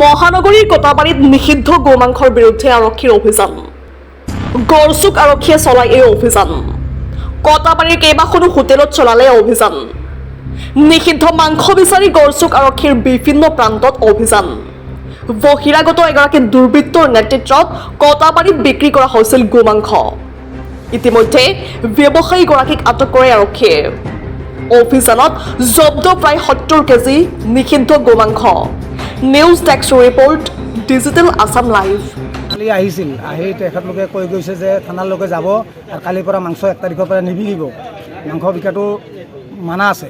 মহানগৰীৰ কটাবাৰীত নিষিদ্ধ গোমাংসৰ বিৰুদ্ধে আৰক্ষীৰ অভিযান। গড়চুক আৰক্ষীয়ে চলাই এই অভিযান। কটাবাৰীৰ কেইবাখনো হোটেলত চলালে অভিযান। নিষিদ্ধ মাংস বিচাৰি গড়চুক আৰক্ষীৰ বিভিন্ন প্ৰান্তত অভিযান। বহিৰাগত এগৰাকী দুৰ্বৃত্তৰ নেতৃত্বত কটাবাৰীত বিক্ৰী কৰা হৈছিল গোমাংস। ইতিমধ্যে ব্যৱসায়ীগৰাকীক আটক কৰে আৰক্ষীয়ে। অভিযানত জব্দ প্ৰায় 70 কেজি নিষিদ্ধ গোমাংস। News desk report, digital Assam live. কালি আহিছিল, আহি তেখেতলোকে কৈ গৈছে যে থানালৈকে যাব আৰু কালিৰ পৰা মাংস 1 তাৰিখৰ পৰা নিবিকিব, মাংস বিকাটো মানা আছে।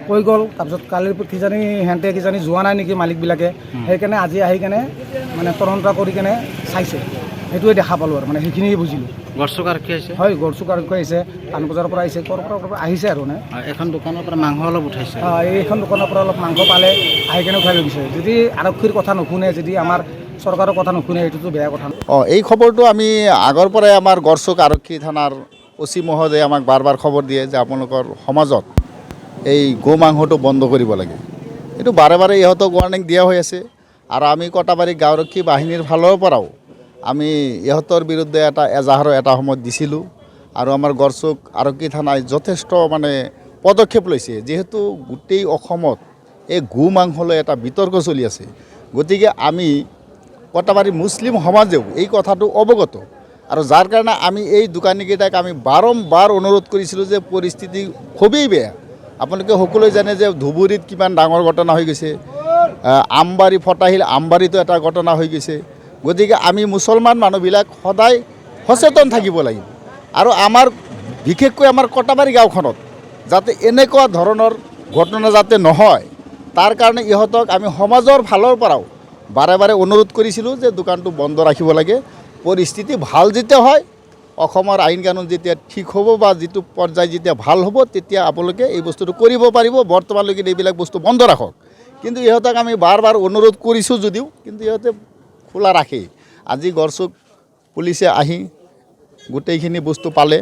কৈ গ'ল। তাৰপিছত কালিৰ কিজানি সিহঁতে যোৱা নাই নেকি মালিকবিলাকে, সেইকাৰণে আজি আহি কেনে মানে তদন্ত কৰি কেনে চাইছে, সেইটোৱে দেখা পালোঁ আৰু মানে সেইখিনিয়ে বুজিলোঁ। গড়চুক আৰক্ষী আহিছে? হয়, গড়চুক আৰক্ষী আহিছে, পাণবজাৰৰ পৰা আহিছে, ক'ৰ পৰা আহিছে আৰু নে এখন দোকানৰ পৰা মাংস অলপ উঠাইছে। এইখন দোকানৰ পৰা অলপ মাংস পালে আহি কেনে উঠাই লৈ গৈছে। যদি আৰক্ষীৰ কথা নুশুনে, যদি আমাৰ চৰকাৰৰ কথা নুশুনে, এইটোতো বেয়া কথা। এই খবৰটো আমি আগৰ পৰাই আমাৰ গড়চুক আৰক্ষী থানাৰ অচি মহোদয়ে আমাক বাৰ বাৰ খবৰ দিয়ে যে আপোনালোকৰ সমাজত এই গো মাংসটো বন্ধ কৰিব লাগে। এইটো বাৰে বাৰে ইহঁতক ৱাৰ্ণিং দিয়া হৈ আছে। আৰু আমি কটাবাৰী গাঁওৰক্ষী বাহিনীৰ ফালৰ পৰাও আমি ইহঁতৰ বিৰুদ্ধে এটা এজাহাৰো এটা সময়ত দিছিলোঁ। আৰু আমাৰ গড়চুক আৰক্ষী থানাই যথেষ্ট মানে পদক্ষেপ লৈছে, যিহেতু গোটেই অসমত এই গো মাংসলৈ এটা বিতৰ্ক চলি আছে। গতিকে আমি কটাবাৰী মুছলিম সমাজেও এই কথাটো অৱগত, আৰু যাৰ কাৰণে আমি এই দোকানীকেইটাক আমি বাৰম্বাৰ অনুৰোধ কৰিছিলোঁ যে পৰিস্থিতি খুবেই বেয়া। আপোনালোকে সকলোৱে জানে যে ধুবুৰীত কিমান ডাঙৰ ঘটনা হৈ গৈছে, আমবাৰী ফটাহিল আমবাৰীতো এটা ঘটনা হৈ গৈছে। গতিকে আমি মুছলমান মানুহবিলাক সদায় সচেতন থাকিব লাগিব। আৰু আমাৰ বিশেষকৈ আমাৰ কটাবাৰী গাঁওখনত যাতে এনেকুৱা ধৰণৰ ঘটনা যাতে নহয়, তাৰ কাৰণে ইহঁতক আমি সমাজৰ ফালৰ পৰাও বাৰে বাৰে অনুৰোধ কৰিছিলোঁ যে দোকানটো বন্ধ ৰাখিব লাগে। পৰিস্থিতি ভাল যেতিয়া হয়, অসমৰ আইন কানুন যেতিয়া ঠিক হ'ব বা যিটো পৰ্যায় যেতিয়া ভাল হ'ব, তেতিয়া আপোনালোকে এই বস্তুটো কৰিব পাৰিব। বৰ্তমানলৈকে এইবিলাক বস্তু বন্ধ ৰাখক। কিন্তু ইহঁতক আমি বাৰ বাৰ অনুৰোধ কৰিছোঁ যদিও কিন্তু ইহঁতে খোলা ৰাখেই। আজি গড়চুক পুলিচে আহি গোটেইখিনি বস্তু পালে,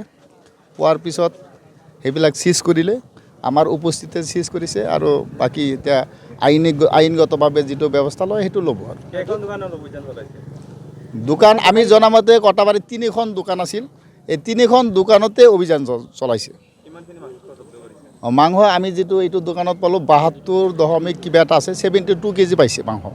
পোৱাৰ পিছত সেইবিলাক চিজ কৰিলে, আমাৰ উপস্থিতিতে চিজ কৰিছে। আৰু বাকী এতিয়া আইনগতভাৱে যিটো ব্যৱস্থা লয় সেইটো ল'ব। আৰু দোকান আমি জনামতে কটাবাৰীত 3খন দোকান আছিল, এই 3খন দোকানতে অভিযান চলাইছে। মাংস আমি যিটো এইটো দোকানত পালোঁ 72 দশমিক কিবা এটা আছে, 72 কেজি পাইছে মাংস।